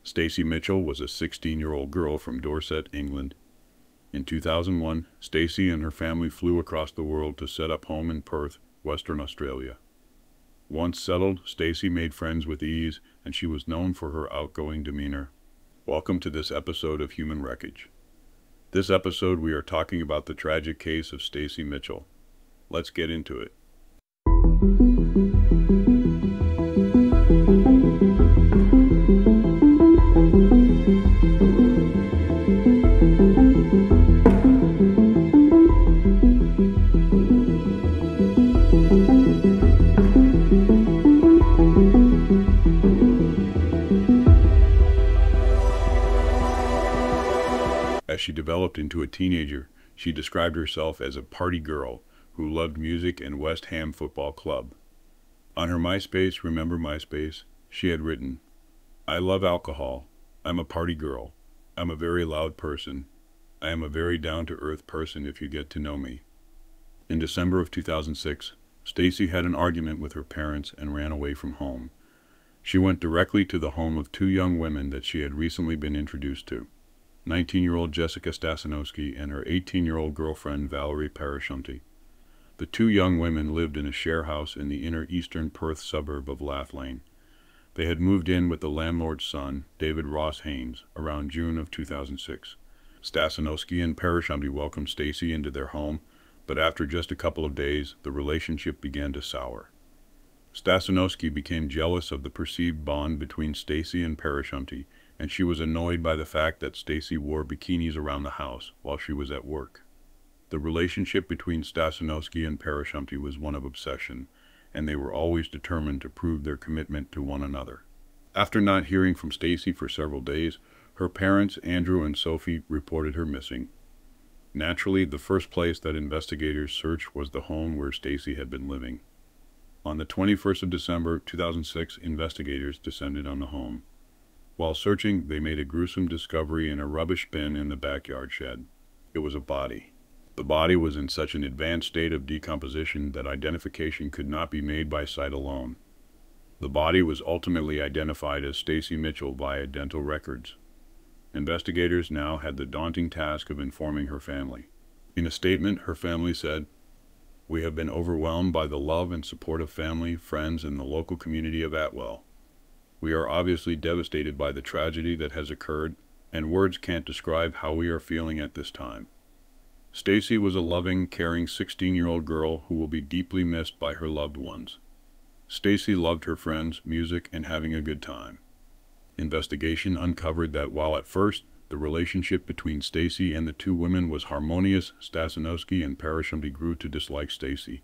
Stacey Mitchell was a 16-year-old girl from Dorset, England. In 2001, Stacey and her family flew across the world to set up home in Perth, Western Australia. Once settled, Stacey made friends with ease, and she was known for her outgoing demeanor. Welcome to this episode of Human Wreckage. This episode we are talking about the tragic case of Stacey Mitchell. Let's get into it. As she developed into a teenager, she described herself as a party girl who loved music and West Ham Football Club. On her MySpace, remember MySpace, she had written, "I love alcohol. I'm a party girl. I'm a very loud person. I am a very down-to-earth person if you get to know me." In December of 2006, Stacey had an argument with her parents and ran away from home. She went directly to the home of two young women that she had recently been introduced to. 19-year-old Jessica Stasinowski and her 18-year-old girlfriend Valerie Parashumty. The two young women lived in a share house in the inner eastern Perth suburb of Lath Lane. They had moved in with the landlord's son, David Ross Haynes, around June of 2006. Stasinowski and Parashumty welcomed Stacey into their home, but after just a couple of days, the relationship began to sour. Stasinowski became jealous of the perceived bond between Stacey and Parashumty, and she was annoyed by the fact that Stacey wore bikinis around the house while she was at work. The relationship between Stasinowski and Parashumty was one of obsession, and they were always determined to prove their commitment to one another. After not hearing from Stacey for several days, her parents, Andrew and Sophie, reported her missing. Naturally, the first place that investigators searched was the home where Stacey had been living. On the 21st of December 2006, investigators descended on the home. While searching, they made a gruesome discovery in a rubbish bin in the backyard shed. It was a body. The body was in such an advanced state of decomposition that identification could not be made by sight alone. The body was ultimately identified as Stacey Mitchell via dental records. Investigators now had the daunting task of informing her family. In a statement, her family said, "We have been overwhelmed by the love and support of family, friends, and the local community of Atwell. We are obviously devastated by the tragedy that has occurred, and words can't describe how we are feeling at this time. Stacey was a loving, caring 16-year-old girl who will be deeply missed by her loved ones. Stacey loved her friends, music, and having a good time." Investigation uncovered that while at first the relationship between Stacey and the two women was harmonious, Stasinowski and Parashumty grew to dislike Stacey.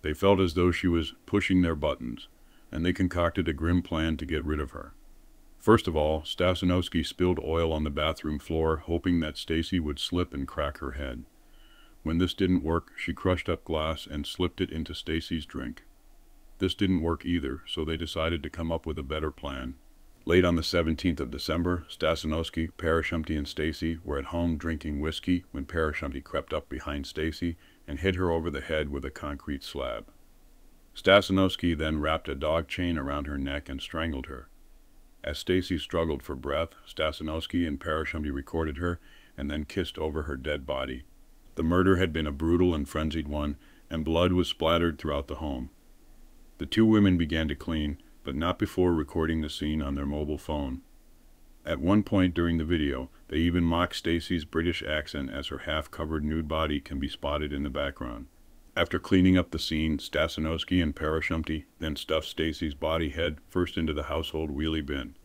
They felt as though she was pushing their buttons, and they concocted a grim plan to get rid of her. First of all, Stasinowski spilled oil on the bathroom floor, hoping that Stacey would slip and crack her head. When this didn't work, she crushed up glass and slipped it into Stacey's drink. This didn't work either, so they decided to come up with a better plan. Late on the 17th of December, Stasinowski, Parashumty, and Stacey were at home drinking whiskey when Parashumty crept up behind Stacey and hit her over the head with a concrete slab. Stasinowski then wrapped a dog chain around her neck and strangled her. As Stacey struggled for breath, Stasinowski and Parashumty recorded her and then kissed over her dead body. The murder had been a brutal and frenzied one, and blood was splattered throughout the home. The two women began to clean, but not before recording the scene on their mobile phone. At one point during the video, they even mocked Stacey's British accent as her half-covered nude body can be spotted in the background. After cleaning up the scene, Stasinowski and Parashumty then stuffed Stacey's body head first into the household wheelie bin.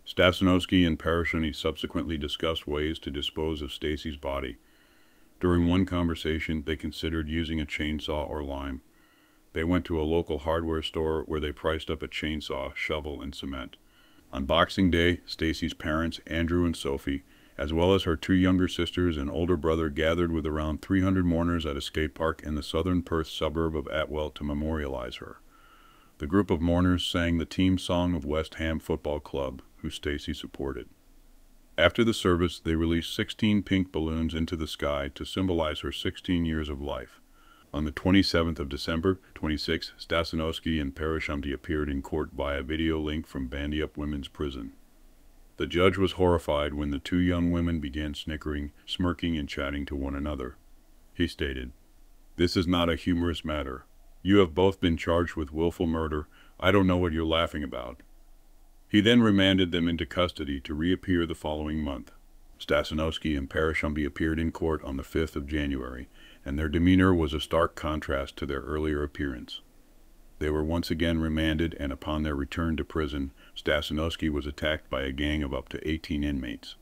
Stasinowski and Parashumty subsequently discussed ways to dispose of Stacey's body. During one conversation, they considered using a chainsaw or lime. They went to a local hardware store where they priced up a chainsaw, shovel, and cement. On Boxing Day, Stacey's parents, Andrew and Sophie, as well as her two younger sisters and older brother, gathered with around 300 mourners at a skate park in the southern Perth suburb of Atwell to memorialize her. The group of mourners sang the team song of West Ham Football Club, who Stacey supported. After the service, they released 16 pink balloons into the sky to symbolize her 16 years of life. On the 27th of December, 26, Stasinowski and Parashumty appeared in court via video link from Bandy Up Women's Prison. The judge was horrified when the two young women began snickering, smirking, and chatting to one another. He stated, "This is not a humorous matter. You have both been charged with willful murder. I don't know what you're laughing about." He then remanded them into custody to reappear the following month. Stasinowski and Parashumty appeared in court on the 5th of January, and their demeanor was a stark contrast to their earlier appearance. They were once again remanded, and upon their return to prison, Stasinowski was attacked by a gang of up to 18 inmates.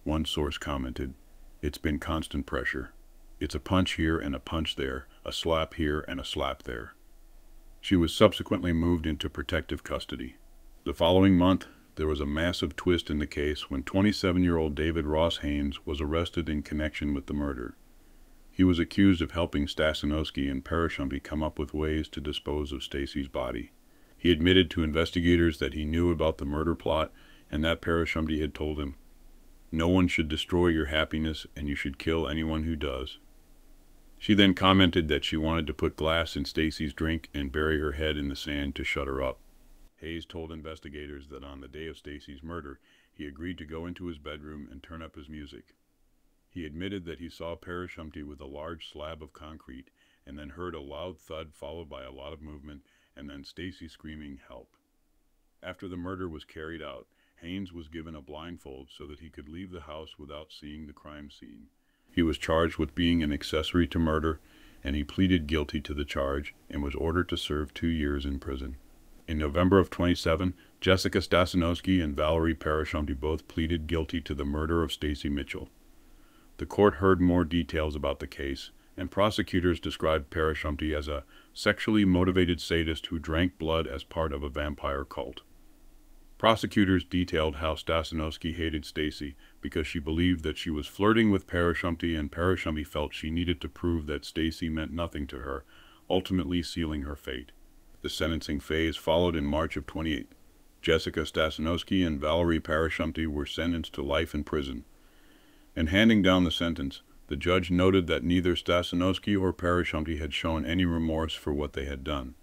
One source commented, "It's been constant pressure. It's a punch here and a punch there, a slap here and a slap there." She was subsequently moved into protective custody. The following month, there was a massive twist in the case when 27-year-old David Ross Haynes was arrested in connection with the murder. He was accused of helping Stasinowski and Parashumty come up with ways to dispose of Stacey's body. He admitted to investigators that he knew about the murder plot and that Parashumty had told him, "No one should destroy your happiness, and you should kill anyone who does." She then commented that she wanted to put glass in Stacey's drink and bury her head in the sand to shut her up. Hayes told investigators that on the day of Stacey's murder, he agreed to go into his bedroom and turn up his music. He admitted that he saw Parashumty with a large slab of concrete and then heard a loud thud followed by a lot of movement and then Stacey screaming, "Help." After the murder was carried out, Haynes was given a blindfold so that he could leave the house without seeing the crime scene. He was charged with being an accessory to murder, and he pleaded guilty to the charge and was ordered to serve 2 years in prison. In November of 27, Jessica Stasinowski and Valerie Parashumty both pleaded guilty to the murder of Stacey Mitchell. The court heard more details about the case, and prosecutors described Parashumty as a sexually motivated sadist who drank blood as part of a vampire cult. Prosecutors detailed how Stasinowski hated Stacey because she believed that she was flirting with Parashumty, and Parashumty felt she needed to prove that Stacey meant nothing to her, ultimately sealing her fate. The sentencing phase followed in March of 28. Jessica Stasinowski and Valerie Parashumty were sentenced to life in prison. In handing down the sentence, the judge noted that neither Stasinowski or Parashumty had shown any remorse for what they had done.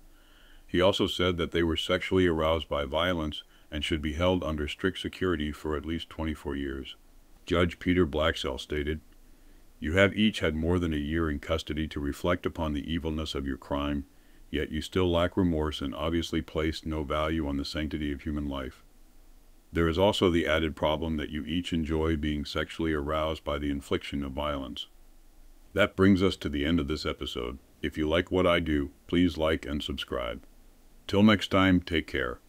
He also said that they were sexually aroused by violence and should be held under strict security for at least 24 years. Judge Peter Blacksell stated, "You have each had more than a year in custody to reflect upon the evilness of your crime, yet you still lack remorse and obviously placed no value on the sanctity of human life. There is also the added problem that you each enjoy being sexually aroused by the infliction of violence." That brings us to the end of this episode. If you like what I do, please like and subscribe. Till next time, take care.